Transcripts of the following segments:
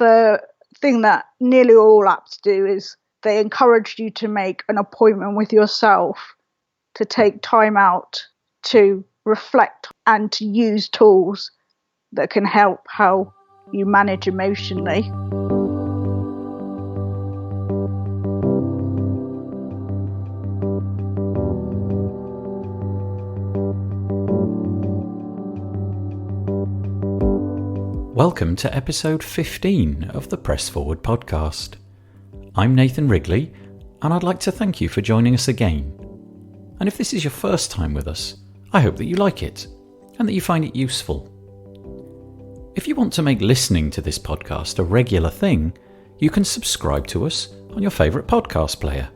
the thing that nearly all apps do is they encourage you to make an appointment with yourself, to take time out to reflect and to use tools that can help how you manage emotionally. Welcome to episode 15 of the Press Forward podcast. I'm Nathan Wrigley, and I'd like to thank you for joining us again. And if this is your first time with us, I hope that you like it and that you find it useful. If you want to make listening to this podcast a regular thing, you can subscribe to us on your favourite podcast player.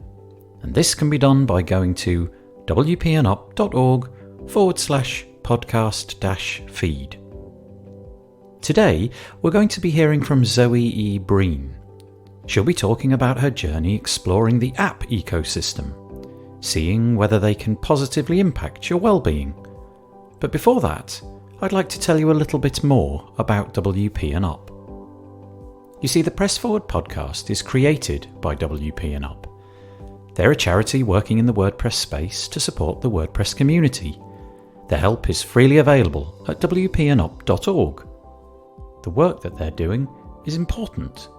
And this can be done by going to wpnup.org/podcast-feed. Today, we're going to be hearing from Zoe E Breen. She'll be talking about her journey exploring the app ecosystem, seeing whether they can positively impact your well-being. But before that, I'd like to tell you a little bit more about WP&Up. You see, the Press Forward podcast is created by WP&Up. They're a charity working in the WordPress space to support the WordPress community. Their help is freely available at wpnup.org. The work that they're doing is important.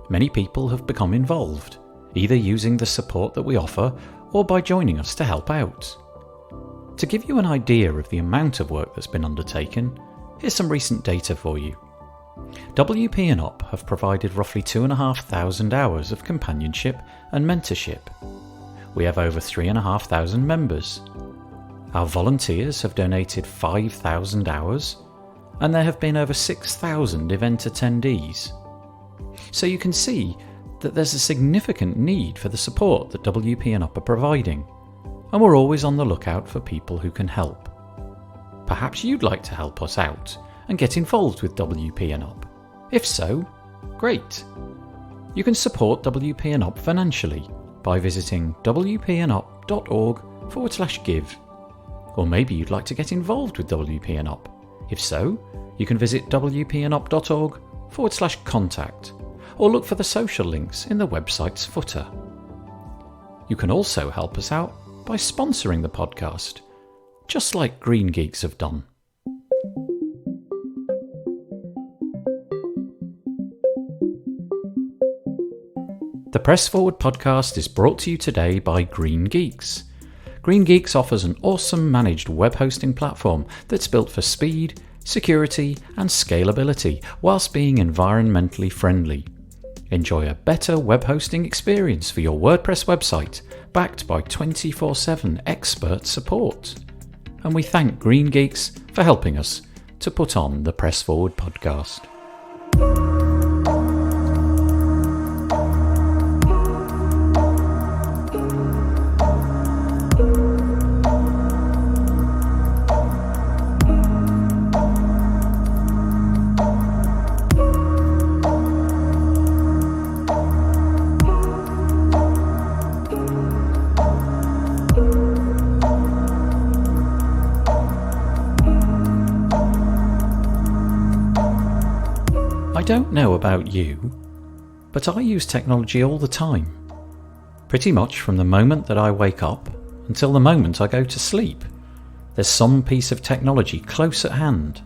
Many people have become involved, either using the support that we offer or by joining us to help out. To give you an idea of the amount of work that's been undertaken, here's some recent data for you. WP&Up have provided roughly 2,500 hours of companionship and mentorship. We have over 3,500 members. Our volunteers have donated 5,000 hours, and there have been over 6,000 event attendees. So you can see that there's a significant need for the support that WP&Up are providing, and we're always on the lookout for people who can help. Perhaps you'd like to help us out and get involved with WP&Up. If so, great. You can support WP&Up financially by visiting wpnup.org/give. Or maybe you'd like to get involved with WP&Up. If so, you can visit wpnup.org/contact or look for the social links in the website's footer. You can also help us out by sponsoring the podcast, just like Green Geeks have done. The Press Forward podcast is brought to you today by Green Geeks. Green Geeks offers an awesome managed web hosting platform that's built for speed, security and scalability whilst being environmentally friendly. Enjoy a better web hosting experience for your WordPress website backed by 24/7 expert support. And we thank Green Geeks for helping us to put on the Press Forward podcast. I don't know about you, but I use technology all the time. Pretty much from the moment that I wake up until the moment I go to sleep, there's some piece of technology close at hand.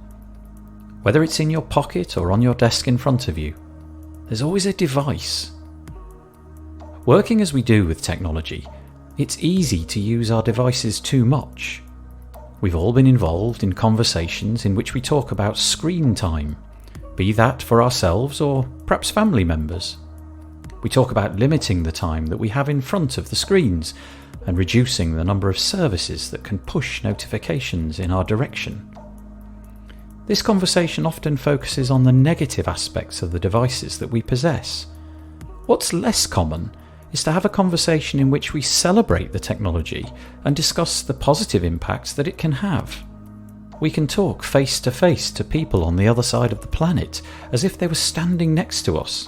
Whether it's in your pocket or on your desk in front of you, there's always a device. Working as we do with technology, it's easy to use our devices too much. We've all been involved in conversations in which we talk about screen time, be that for ourselves or perhaps family members. We talk about limiting the time that we have in front of the screens and reducing the number of services that can push notifications in our direction. This conversation often focuses on the negative aspects of the devices that we possess. What's less common is to have a conversation in which we celebrate the technology and discuss the positive impacts that it can have. We can talk face to face to people on the other side of the planet as if they were standing next to us.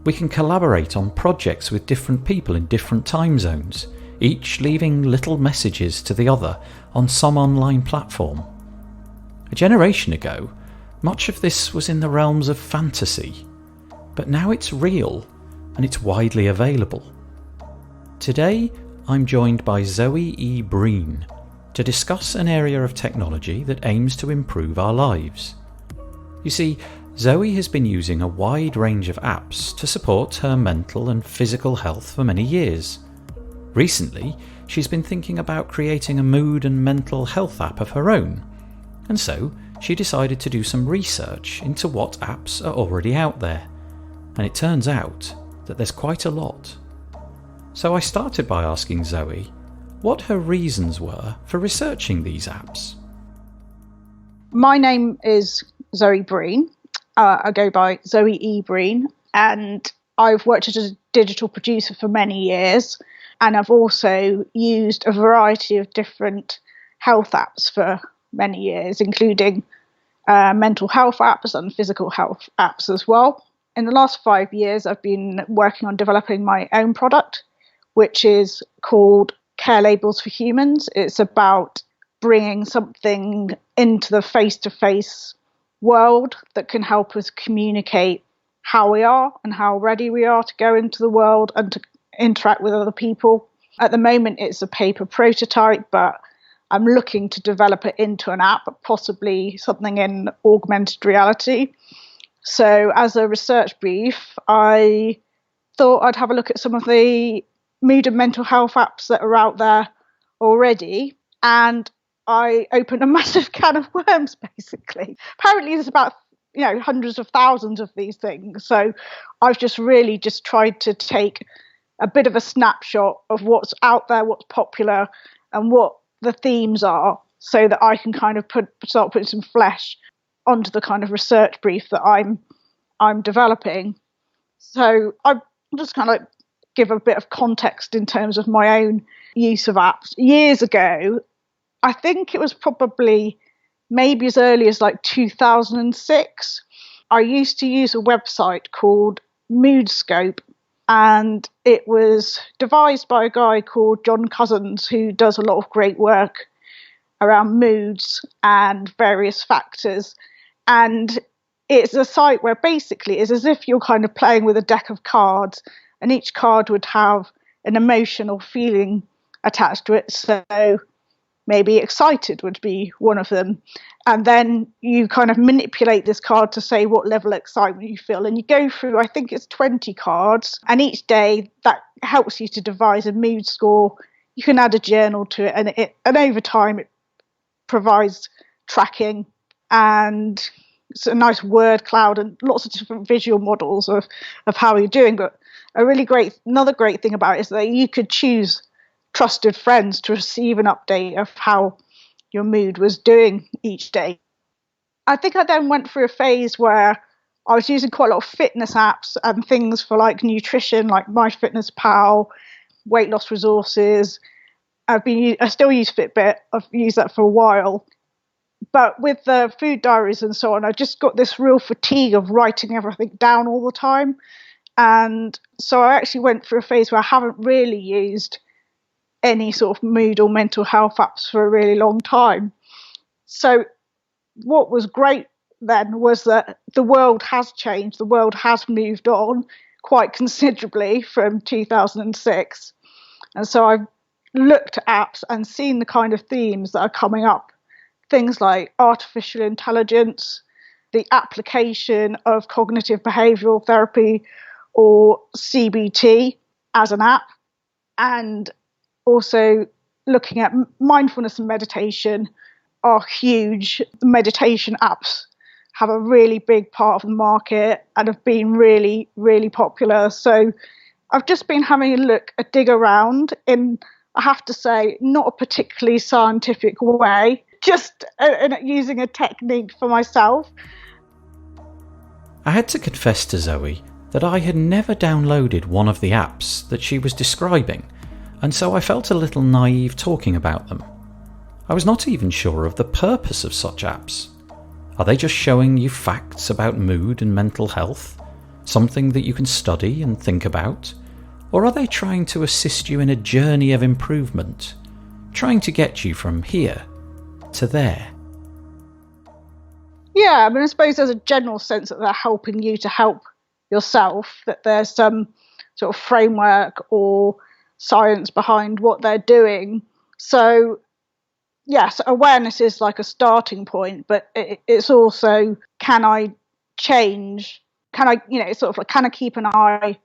We can collaborate on projects with different people in different time zones, each leaving little messages to the other on some online platform. A generation ago, much of this was in the realms of fantasy. but now it's real and it's widely available. Today, I'm joined by Zoe E Breen to discuss an area of technology that aims to improve our lives. You see, Zoe has been using a wide range of apps to support her mental and physical health for many years. Recently, she's been thinking about creating a mood and mental health app of her own, and so she decided to do some research into what apps are already out there, and it turns out that there's quite a lot. So I started by asking Zoe what her reasons were for researching these apps. My name is Zoe Breen. I go by Zoe E Breen, and I've worked as a digital producer for many years, and I've also used a variety of different health apps for many years, including mental health apps and physical health apps as well. In the last 5 years, I've been working on developing my own product, which is called Care Labels for Humans. It's about bringing something into the face-to-face world that can help us communicate how we are and how ready we are to go into the world and to interact with other people. At the moment, it's a paper prototype, but I'm looking to develop it into an app, possibly something in augmented reality. So as a research brief, I thought I'd have a look at some of the mood and mental health apps that are out there already, and I opened a massive can of worms, basically. Apparently there's about hundreds of thousands of these things. So I've just tried to take a bit of a snapshot of what's out there, what's popular, and what the themes are, so that I can kind of start putting some flesh onto the kind of research brief that I'm developing. So I'm just kind of give a bit of context in terms of my own use of apps. Years ago, I think it was probably maybe as early as like 2006, I used to use a website called Moodscope, and it was devised by a guy called John Cousins, who does a lot of great work around moods and various factors. And it's a site where basically it's as if you're kind of playing with a deck of cards, and each card would have an emotion or feeling attached to it. So maybe excited would be one of them. And then you kind of manipulate this card to say what level of excitement you feel. And you go through, I think it's 20 cards. And each day that helps you to devise a mood score. You can add a journal to it. And over time, it provides tracking. And it's a nice word cloud and lots of different visual models of how you're doing. But another great thing about it is that you could choose trusted friends to receive an update of how your mood was doing each day. I think I then went through a phase where I was using quite a lot of fitness apps and things for like nutrition, like MyFitnessPal, weight loss resources. I still use Fitbit. I've used that for a while. But with the food diaries and so on, I just got this real fatigue of writing everything down all the time. And so I actually went through a phase where I haven't really used any sort of mood or mental health apps for a really long time. So what was great then was that the world has changed. The world has moved on quite considerably from 2006. And so I've looked at apps and seen the kind of themes that are coming up. Things like artificial intelligence, the application of cognitive behavioral therapy or CBT as an app, and also looking at mindfulness and meditation are huge. Meditation apps have a really big part of the market and have been really, really popular. So I've just been having a dig around in, I have to say, not a particularly scientific way, just using a technique for myself. I had to confess to Zoe that I had never downloaded one of the apps that she was describing, and so I felt a little naive talking about them. I was not even sure of the purpose of such apps. Are they just showing you facts about mood and mental health? Something that you can study and think about? Or are they trying to assist you in a journey of improvement? Trying to get you from here to there? Yeah, I mean, I suppose there's a general sense that they're helping you to help yourself that there's some sort of framework or science behind what they're doing. So yes, awareness is like a starting point, but it's also, can I change? Can I, it's sort of like, can I keep an eye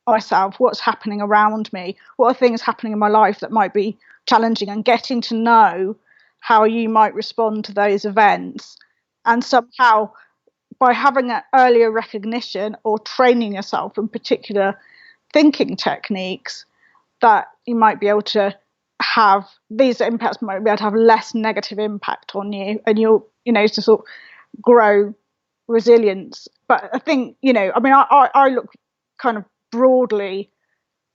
on myself? What's happening around me? What are things happening in my life that might be challenging? And getting to know how you might respond to those events. And somehow, by having an earlier recognition or training yourself in particular thinking techniques, that you might be able to have these impacts, might be able to have less negative impact on you, and you'll, to sort of grow resilience. But I think, I look kind of broadly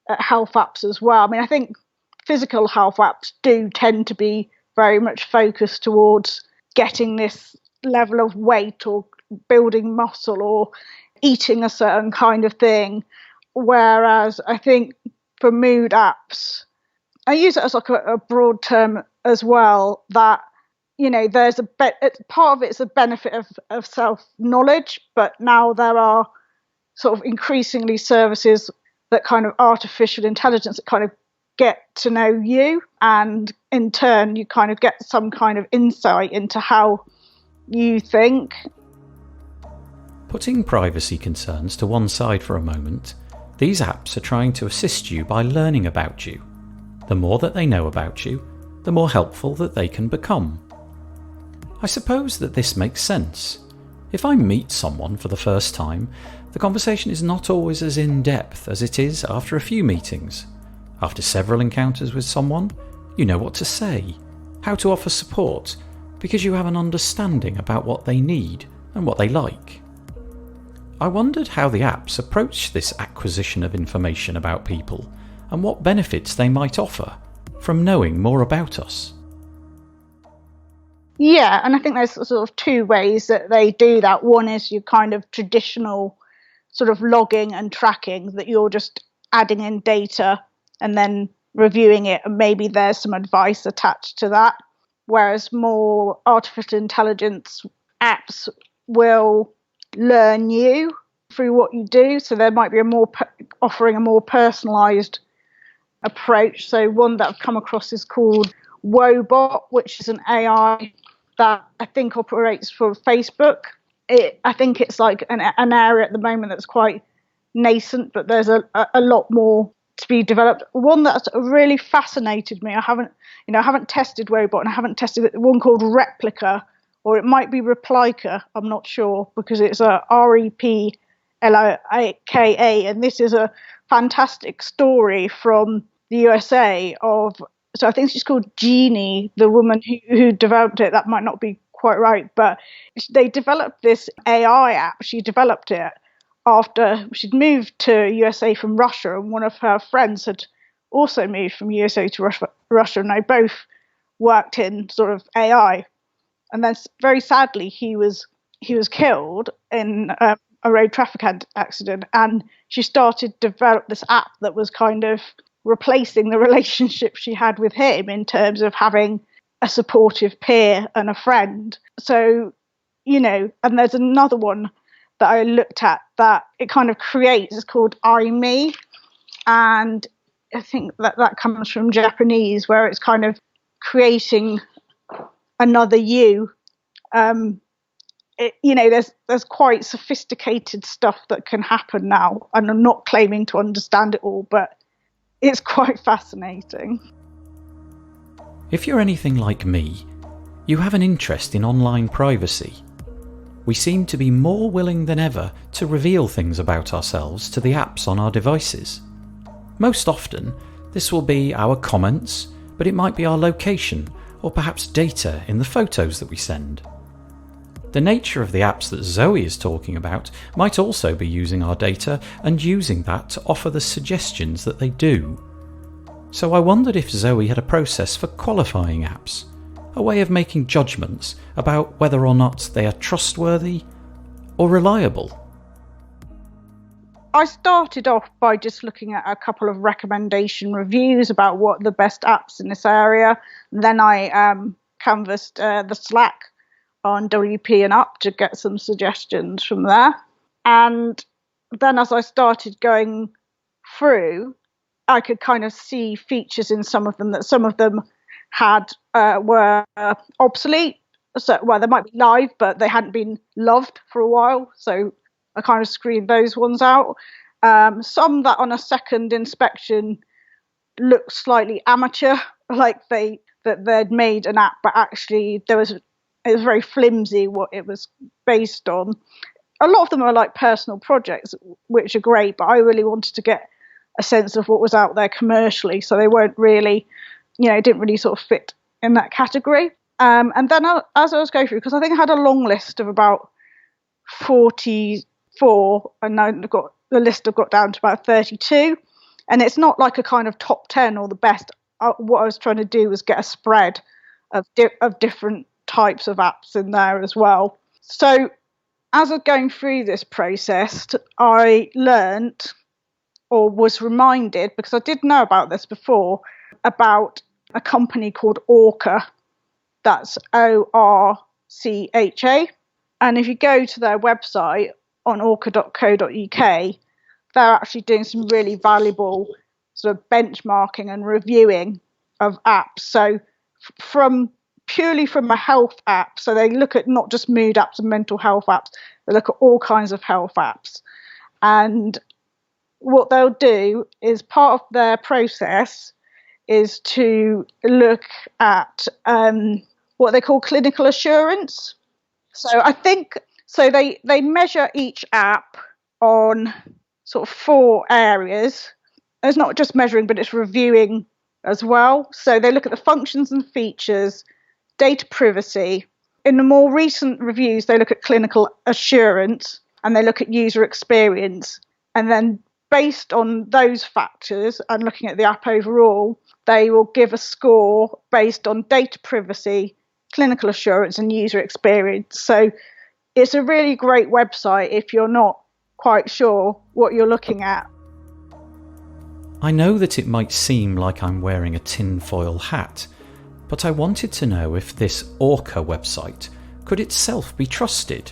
at health apps as well. I mean, I think physical health apps do tend to be very much focused towards getting this level of weight or building muscle or eating a certain kind of thing. Whereas I think for mood apps, I use it as like a broad term as well, that, there's part of it's a benefit of self-knowledge, but now there are sort of increasingly services that kind of artificial intelligence that kind of get to know you, and in turn you kind of get some kind of insight into how you think. Putting privacy concerns to one side for a moment, these apps are trying to assist you by learning about you. The more that they know about you, the more helpful that they can become. I suppose that this makes sense. If I meet someone for the first time, the conversation is not always as in-depth as it is after a few meetings. After several encounters with someone, you know what to say, how to offer support, because you have an understanding about what they need and what they like. I wondered how the apps approach this acquisition of information about people and what benefits they might offer from knowing more about us. Yeah, and I think there's sort of two ways that they do that. One is your kind of traditional sort of logging and tracking, that you're just adding in data and then reviewing it, and maybe there's some advice attached to that. Whereas more artificial intelligence apps will learn you through what you do. So there might be offering a more personalized approach. So one that I've come across is called Wobot, which is an AI that I think operates for Facebook. I think it's like an area at the moment that's quite nascent, but there's a lot more to be developed. One that's really fascinated me, I haven't tested Wobot, and I haven't tested one called Replica, or it might be Replika, I'm not sure, because it's a Replika, and this is a fantastic story from the USA so I think she's called Jeannie, the woman who developed it. That might not be quite right, but they developed this AI app. She developed it after she'd moved to USA from Russia, and one of her friends had also moved from USA to Russia, and they both worked in sort of AI. And then very sadly, he was killed in a road traffic accident, and she started to develop this app that was kind of replacing the relationship she had with him in terms of having a supportive peer and a friend. So, and there's another one that I looked at that it kind of creates, it's called Me, and I think that comes from Japanese, where it's kind of creating another you. There's quite sophisticated stuff that can happen now, and I'm not claiming to understand it all, but it's quite fascinating. If you're anything like me, you have an interest in online privacy. We seem to be more willing than ever to reveal things about ourselves to the apps on our devices. Most often, this will be our comments, but it might be our location or perhaps data in the photos that we send. The nature of the apps that Zoe is talking about might also be using our data and using that to offer the suggestions that they do. So I wondered if Zoe had a process for qualifying apps, a way of making judgments about whether or not they are trustworthy or reliable. I started off by just looking at a couple of recommendation reviews about what the best apps in this area. Then I canvassed the Slack on WP and Up to get some suggestions from there. And then as I started going through, I could kind of see features in some of them that some of them had were obsolete. So, well, they might be live, but they hadn't been loved for a while. So I kind of screened those ones out. Some that on a second inspection looked slightly amateur, like they'd made an app, but actually it was very flimsy what it was based on. A lot of them are like personal projects, which are great, but I really wanted to get a sense of what was out there commercially, so they weren't really, didn't really sort of fit in that category. And then as I was going through, because I think I had a long list of about 44, and now the list I've got down to about 32, and it's not like a kind of top 10 or the best. What I was trying to do was get a spread of different types of apps in there as well. So as I was going through this process, I learned or was reminded, because I did know about this before, about a company called Orca. That's Orcha. And if you go to their website on orca.co.uk, they're actually doing some really valuable sort of benchmarking and reviewing of apps. So purely from a health app, so they look at not just mood apps and mental health apps, they look at all kinds of health apps. And what they'll do is part of their process is to look at what they call clinical assurance. So I think they measure each app on sort of 4 areas. It's not just measuring, but it's reviewing as well. So they look at the functions and features, data privacy. In the more recent reviews, they look at clinical assurance and they look at user experience. And then based on those factors and looking at the app overall, they will give a score based on data privacy, clinical assurance and user experience. So it's a really great website if you're not quite sure what you're looking at. I know that it might seem like I'm wearing a tinfoil hat, but I wanted to know if this Orca website could itself be trusted.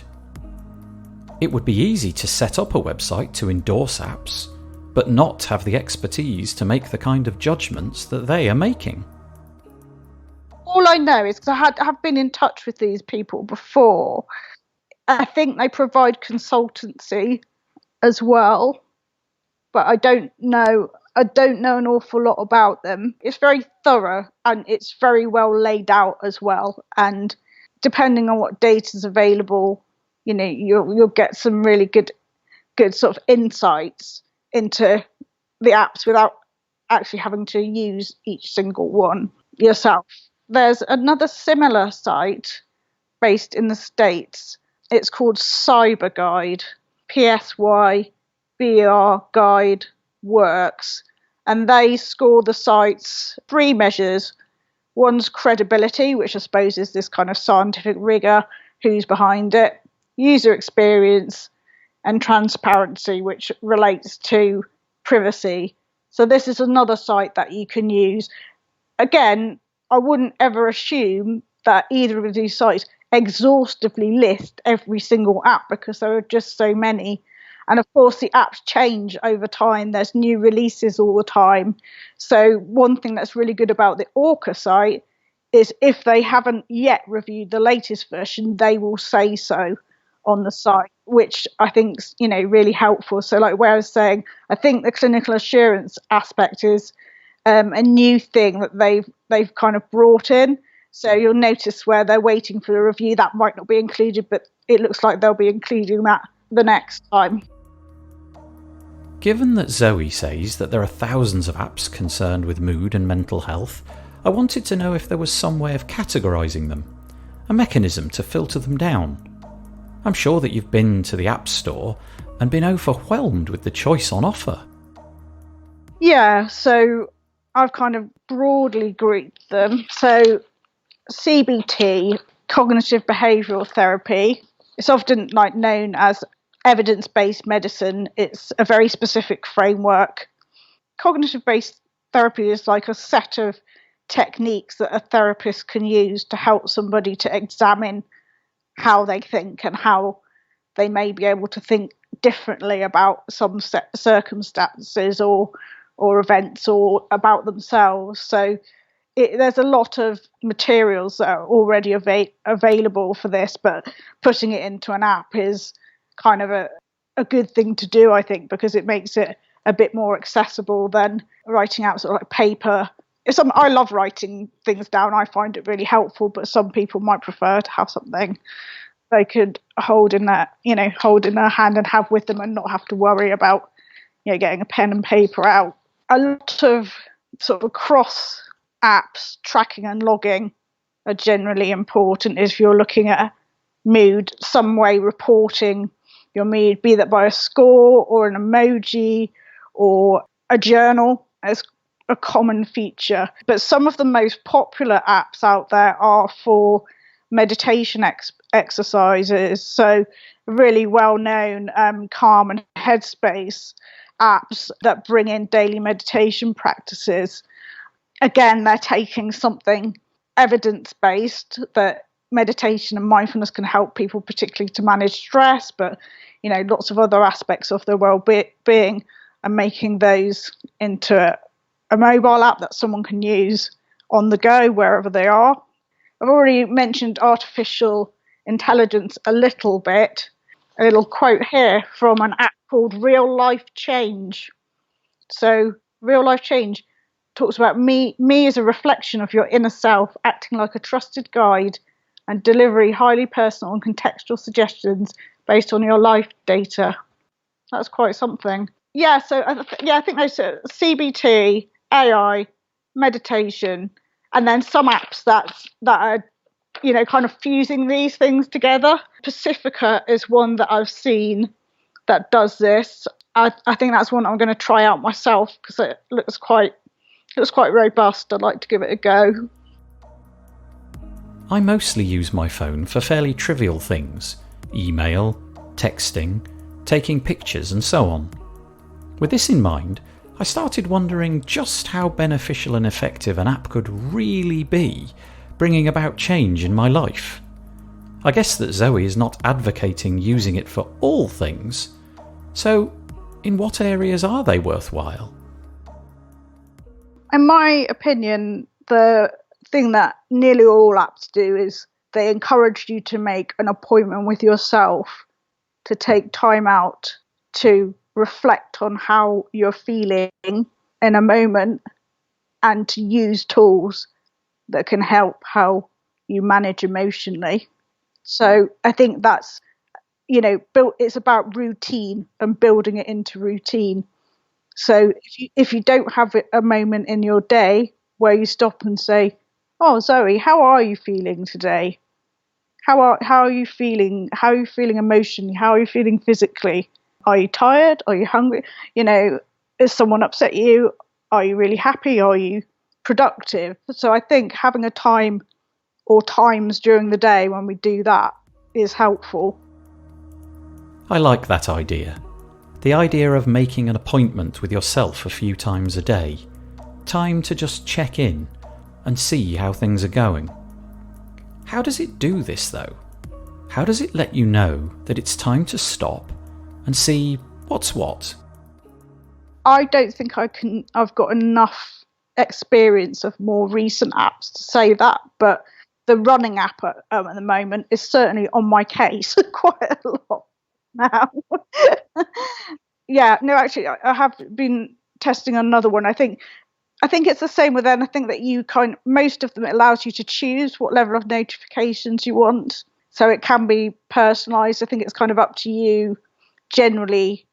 It would be easy to set up a website to endorse apps, but not have the expertise to make the kind of judgments that they are making. All I know is, because I have been in touch with these people before, I think they provide consultancy as well, but I don't know an awful lot about them. It's very thorough and it's very well laid out as well. And depending on what data is available, you'll get some really good sort of insights into the apps without actually having to use each single one yourself. There's another similar site based in the States. It's called Cyber Guide, PSYBR Guide Works, and they score the site's 3 measures. One's credibility, which I suppose is this kind of scientific rigor, who's behind it, user experience, and transparency, which relates to privacy. So this is another site that you can use. Again, I wouldn't ever assume that either of these sites exhaustively list every single app, because there are just so many. And of course, the apps change over time. There's new releases all the time. So one thing that's really good about the Orca site is if they haven't yet reviewed the latest version, they will say so on the site, which I think is, really helpful. So like where I was saying, I think the clinical assurance aspect is a new thing that they've kind of brought in. So you'll notice where they're waiting for the review, that might not be included, but it looks like they'll be including that the next time. Given that Zoe says that there are thousands of apps concerned with mood and mental health, I wanted to know if there was some way of categorising them, a mechanism to filter them down. I'm sure that you've been to the App Store and been overwhelmed with the choice on offer. Yeah, so I've kind of broadly grouped them. So CBT, cognitive behavioural therapy, it's often known as evidence-based medicine. It's a very specific framework. Cognitive-based therapy is like a set of techniques that a therapist can use to help somebody to examine how they think and how they may be able to think differently about some circumstances or events or about themselves. So there's a lot of materials that are already available for this, but putting it into an app is kind of a good thing to do, I think, because it makes it a bit more accessible than writing out sort of like paper. I love writing things down. I find it really helpful, but some people might prefer to have something they could hold in their hand and have with them and not have to worry about, getting a pen and paper out. A lot of sort of cross apps tracking and logging are generally important if you're looking at mood, some way reporting your mood, be that by a score or an emoji or a journal as a common feature. But some of the most popular apps out there are for meditation exercises. So really well-known Calm and Headspace apps that bring in daily meditation practices. Again, they're taking something evidence-based that meditation and mindfulness can help people, particularly to manage stress, but lots of other aspects of their well-being, and making those into a mobile app that someone can use on the go wherever they are. I've already mentioned artificial intelligence a little bit. A little quote here from an app called Real Life Change. So Real Life Change talks about me as a reflection of your inner self, acting like a trusted guide and delivering highly personal and contextual suggestions based on your life data. That's quite something. Yeah, so I think those are CBT, AI, meditation, and then some apps that are kind of fusing these things together. Pacifica is one that I've seen that does this. I think that's one I'm going to try out myself because it looks quite robust. I'd like to give it a go. I mostly use my phone for fairly trivial things: email, texting, taking pictures and so on. With this in mind, I started wondering just how beneficial and effective an app could really be, bringing about change in my life. I guess that Zoe is not advocating using it for all things, so in what areas are they worthwhile? In my opinion, the thing that nearly all apps do is they encourage you to make an appointment with yourself, to take time out to reflect on how you're feeling in a moment and to use tools that can help how you manage emotionally. So I think that's, it's about routine and building it into routine. So if you don't have a moment in your day where you stop and say, "Oh, Zoe, how are you feeling today? How are you feeling? How are you feeling emotionally? How are you feeling physically? Are you tired? Are you hungry? Is someone upset you? Are you really happy? Are you productive?" So I think having a time or times during the day when we do that is helpful. I like that idea. The idea of making an appointment with yourself a few times a day. Time to just check in and see how things are going. How does it do this though? How does it let you know that it's time to stop and see what's what? I don't think I've got enough experience of more recent apps to say that, but the running app at the moment is certainly on my case quite a lot now. Yeah, no, actually, I have been testing another one. I think it's the same with anything that most of them, it allows you to choose what level of notifications you want. So it can be personalized. I think it's kind of up to you. Generally,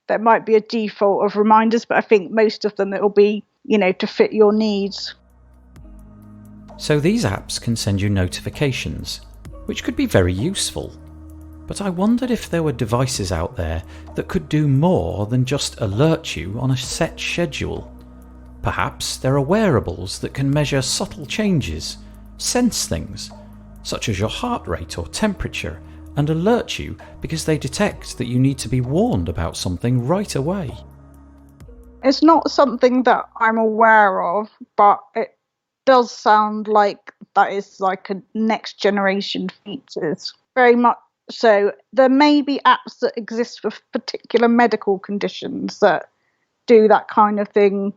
there might be a default of reminders, but I think most of them, it will be, to fit your needs. So these apps can send you notifications, which could be very useful. But I wondered if there were devices out there that could do more than just alert you on a set schedule. Perhaps there are wearables that can measure subtle changes, sense things, such as your heart rate or temperature, and alert you because they detect that you need to be warned about something right away. It's not something that I'm aware of, but it does sound like that is like a next generation features. Very much So there may be apps that exist for particular medical conditions that do that kind of thing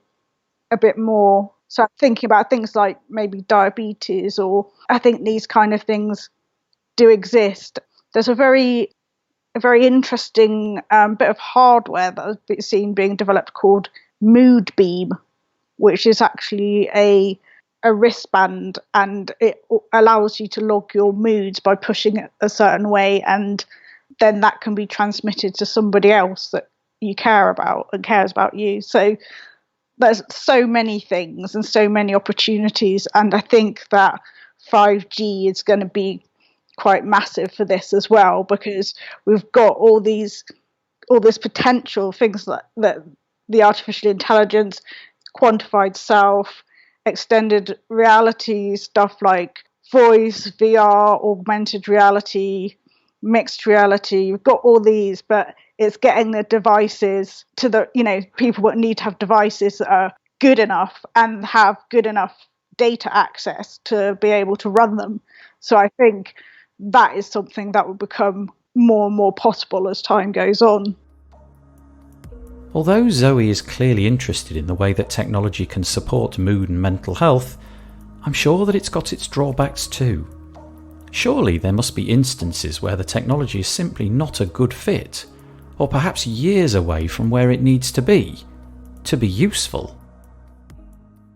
a bit more. So I'm thinking about things like maybe diabetes, or I think these kind of things do exist. There's a very interesting bit of hardware that I've seen being developed called Mood Beam, which is actually a wristband, and it allows you to log your moods by pushing it a certain way, and then that can be transmitted to somebody else that you care about and cares about you. So there's so many things and so many opportunities, and I think that 5G is going to be quite massive for this as well, because we've got all this potential things that the artificial intelligence, quantified self, extended reality stuff like voice, VR, augmented reality, mixed reality. We've got all these, but it's getting the devices to the, people that need to have devices that are good enough and have good enough data access to be able to run them. So I think that is something that will become more and more possible as time goes on. Although Zoe is clearly interested in the way that technology can support mood and mental health, I'm sure that it's got its drawbacks too. Surely there must be instances where the technology is simply not a good fit, or perhaps years away from where it needs to be useful.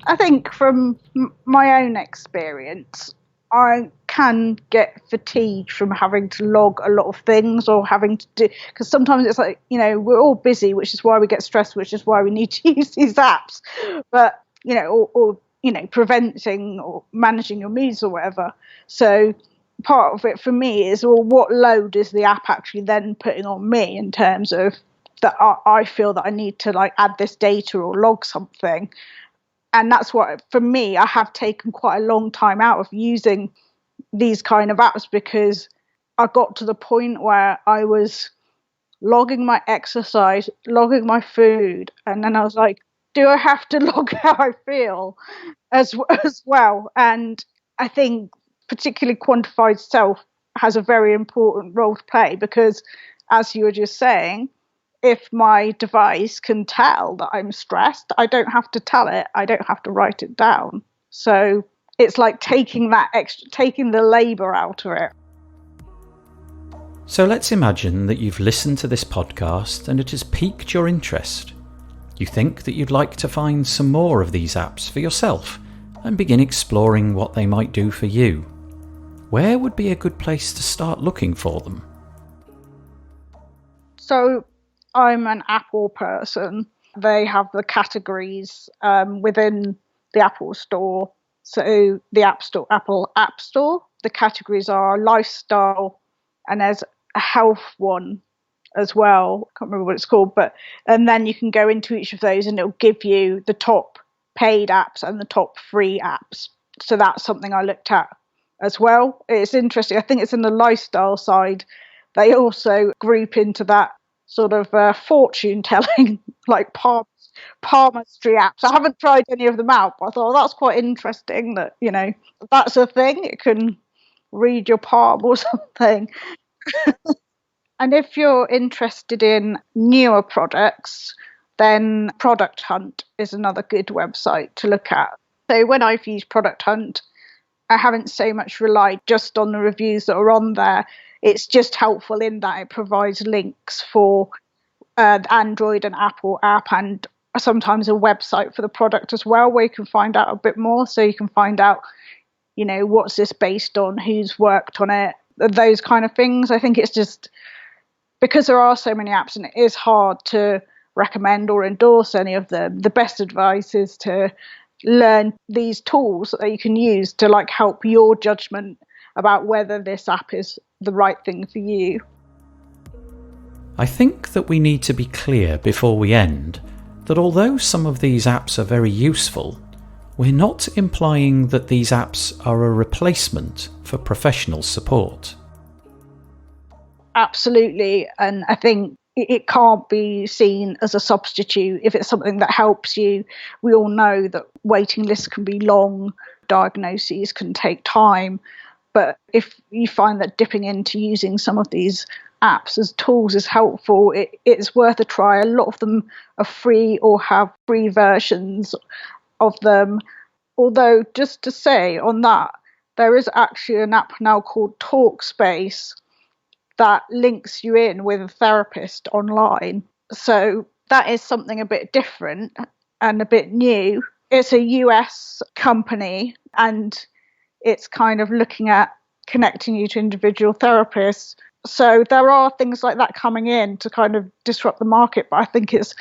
I think from my own experience, I can get fatigued from having to log a lot of things, or having to do, because sometimes it's like, we're all busy, which is why we get stressed, which is why we need to use these apps. But, or preventing or managing your moods or whatever. So part of it for me is, well, what load is the app actually then putting on me in terms of that I feel that I need to like add this data or log something. And that's what, for me, I have taken quite a long time out of using these kind of apps, because I got to the point where I was logging my exercise, logging my food, and then I was like, do I have to log how I feel as well? And I think particularly quantified self has a very important role to play, because as you were just saying, if my device can tell that I'm stressed, I don't have to tell it. I don't have to write it down. So it's like taking the labor out of it. So let's imagine that you've listened to this podcast and it has piqued your interest. You think that you'd like to find some more of these apps for yourself and begin exploring what they might do for you. Where would be a good place to start looking for them? So I'm an Apple person. They have the categories within the Apple Store. So the Apple App Store, the categories are lifestyle, and there's a health one as well. I can't remember what it's called, and then you can go into each of those and it'll give you the top paid apps and the top free apps. So that's something I looked at as well. It's interesting. I think it's in the lifestyle side. They also group into that sort of fortune telling, like palmistry apps. I haven't tried any of them out, but I thought, that's quite interesting that, that's a thing. It can read your palm or something. And if you're interested in newer products, then Product Hunt is another good website to look at. So when I've used Product Hunt, I haven't so much relied just on the reviews that are on there. It's just helpful in that it provides links for the Android and Apple app, and sometimes a website for the product as well, where you can find out a bit more. So you can find out, what's this based on, who's worked on it, those kind of things. I think it's just because there are so many apps and it is hard to recommend or endorse any of them. The best advice is to learn these tools that you can use to like help your judgment about whether this app is the right thing for you. I think that we need to be clear before we end that although some of these apps are very useful, we're not implying that these apps are a replacement for professional support. Absolutely. And I think it can't be seen as a substitute if it's something that helps you. We all know that waiting lists can be long, diagnoses can take time. But if you find that dipping into using some of these apps as tools is helpful, it's worth a try. A lot of them are free or have free versions of them. Although, just to say on that, there is actually an app now called Talkspace that links you in with a therapist online. So that is something a bit different and a bit new. It's a US company, and it's kind of looking at connecting you to individual therapists. So there are things like that coming in to kind of disrupt the market. But I think it's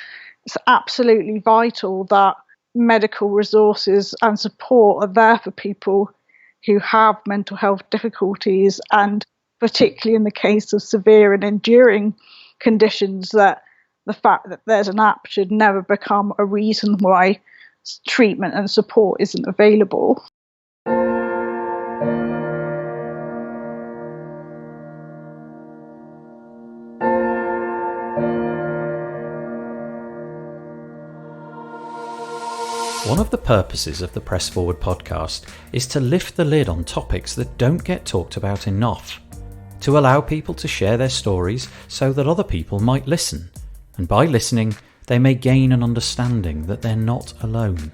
absolutely vital that medical resources and support are there for people who have mental health difficulties, and particularly in the case of severe and enduring conditions, that the fact that there's an app should never become a reason why treatment and support isn't available. One of the purposes of the Press Forward podcast is to lift the lid on topics that don't get talked about enough, to allow people to share their stories so that other people might listen, and by listening, they may gain an understanding that they're not alone.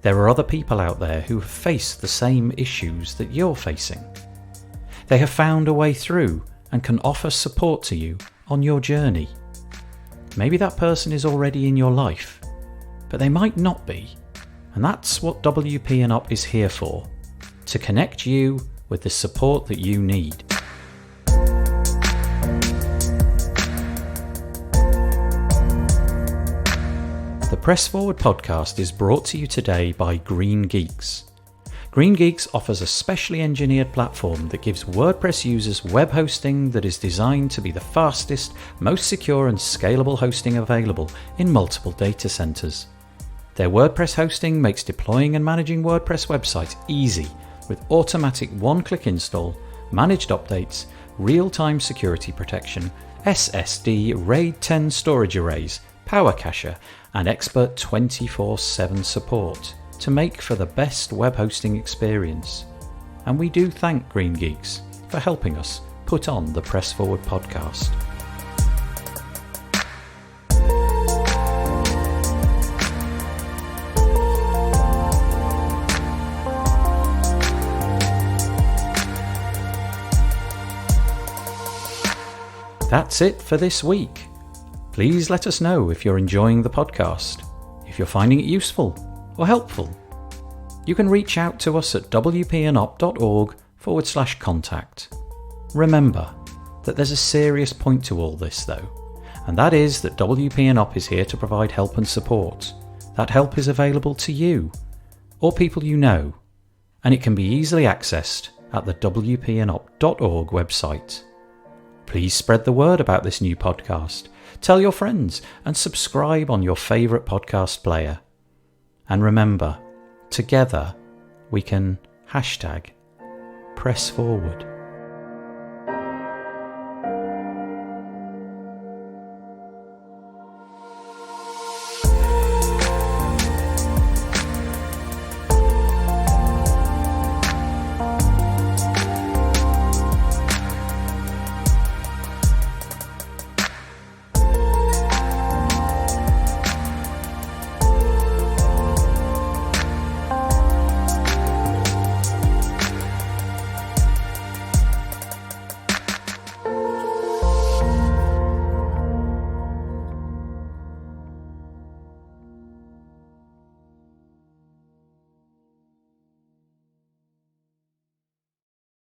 There are other people out there who have faced the same issues that you're facing. They have found a way through and can offer support to you on your journey. Maybe that person is already in your life, but they might not be, and that's what WP and Up is here for, to connect you with the support that you need. The Press Forward podcast is brought to you today by Green Geeks. Green Geeks offers a specially engineered platform that gives WordPress users web hosting that is designed to be the fastest, most secure and scalable hosting available in multiple data centers. Their WordPress hosting makes deploying and managing WordPress websites easy with automatic one-click install, managed updates, real-time security protection, SSD RAID 10 storage arrays, Power Cacher, and expert 24/7 support to make for the best web hosting experience. And we do thank Green Geeks for helping us put on the Press Forward podcast. That's it for this week. Please let us know if you're enjoying the podcast, if you're finding it useful or helpful. You can reach out to us at wpandup.org/contact. Remember that there's a serious point to all this though, and that is that WP and Up is here to provide help and support. That help is available to you or people you know, and it can be easily accessed at the wpandup.org website. Please spread the word about this new podcast. Tell your friends and subscribe on your favourite podcast player. And remember, together we can #press forward.